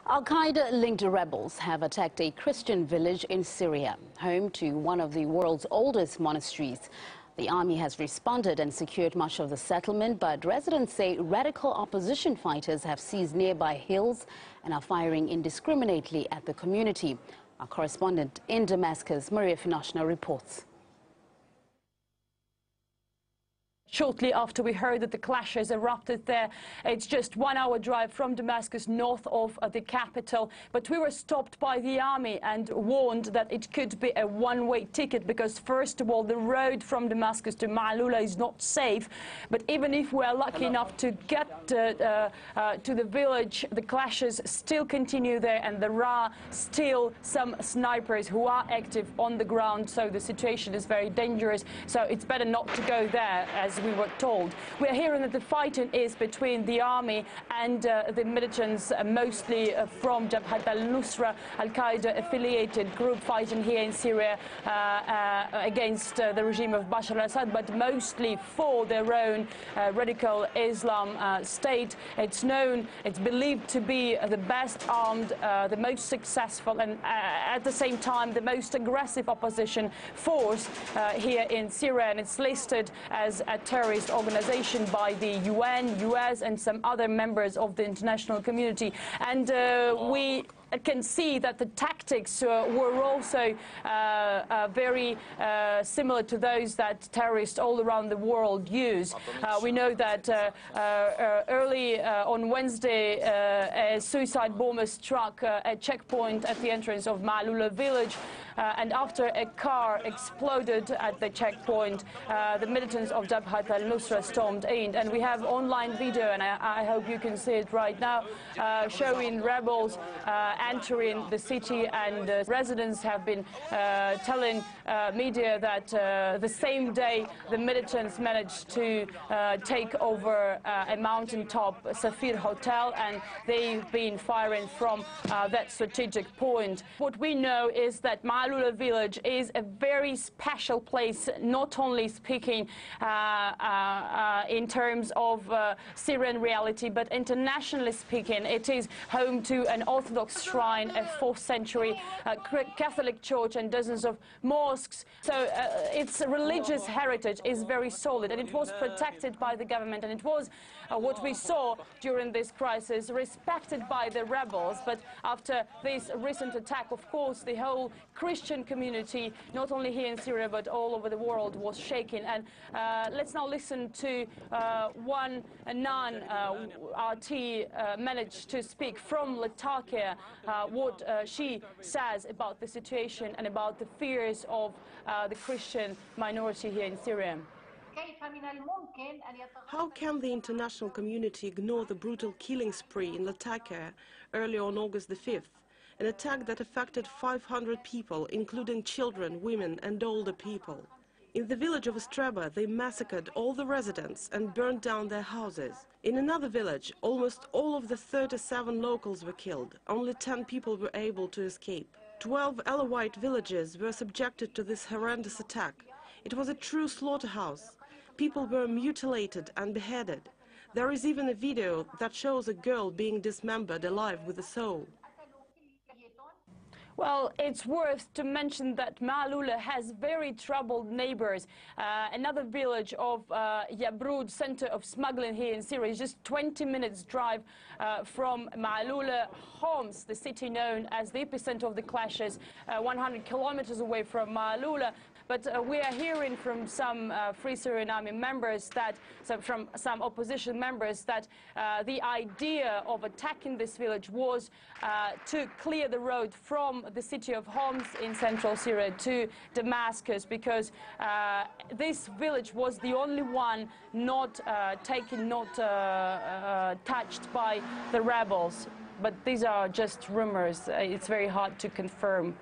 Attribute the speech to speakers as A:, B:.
A: Al-Qaeda-linked rebels have attacked a Christian village in Syria, home to one of the world's oldest monasteries. The army has responded and secured much of the settlement, but residents say radical opposition fighters have seized nearby hills and are firing indiscriminately at the community. Our correspondent in Damascus, Maria Finashna, reports.
B: Shortly after we heard that the clashes erupted there, it's just 1 hour drive from Damascus, north of the capital. But we were stopped by the army and warned that it could be a one-way ticket because, first of all, the road from Damascus to Ma'loula is not safe. But even if we are lucky enough to get to the village, the clashes still continue there, and there are still some snipers who are active on the ground. So the situation is very dangerous. So it's better not to go there, as we were told. We're hearing that the fighting is between the army and the militants, mostly from Jabhat al-Nusra, Al-Qaeda affiliated group fighting here in Syria against the regime of Bashar al-Assad, but mostly for their own radical Islam state. It's believed to be the best armed, the most successful, and at the same time the most aggressive opposition force here in Syria, and it's listed as a terrorist organization by the UN, US, and some other members of the international community. And we can see that the tactics were also very similar to those that terrorists all around the world use. We know that early on Wednesday, a suicide bomber struck a checkpoint at the entrance of Ma'loula village, and after a car exploded at the checkpoint, the militants of Jabhat al-Nusra stormed in. And we have online video, and I hope you can see it right now, showing rebels entering the city, and residents have been telling media that the same day the militants managed to take over a mountaintop Safir hotel, and they've been firing from that strategic point. What we know is that Ma'loula village is a very special place, not only speaking in terms of Syrian reality, but internationally speaking. It is home to an Orthodox shrine, a 4th century Catholic church, and dozens of mosques. So its religious heritage is very solid, and it was protected by the government, and it was what we saw during this crisis, respected by the rebels. But after this recent attack, of course, the whole Christian community, not only here in Syria but all over the world, was shaken. And let's now listen to one nun. RT managed to speak from Latakia, what she says about the situation and about the fears of the Christian minority here in Syria.
C: How can the international community ignore the brutal killing spree in Latakia early on August the 5th? An attack that affected 500 people, including children, women and older people. In the village of Ostraba, they massacred all the residents and burned down their houses. In another village, almost all of the 37 locals were killed. Only 10 people were able to escape. 12 Alawite villages were subjected to this horrendous attack. It was a true slaughterhouse. People were mutilated and beheaded. There is even a video that shows a girl being dismembered alive with a soul.
B: Well, it's worth to mention that Ma'loula has very troubled neighbors. Another village of Yabrud, center of smuggling here in Syria, is just 20 minutes drive from Ma'loula. Homs, the city known as the epicenter of the clashes, 100 kilometers away from Ma'loula. But we are hearing from some Free Syrian Army members from some opposition members that the idea of attacking this village was to clear the road from the city of Homs in central Syria to Damascus, because this village was the only one not touched by the rebels. But these are just rumors. It's very hard to confirm.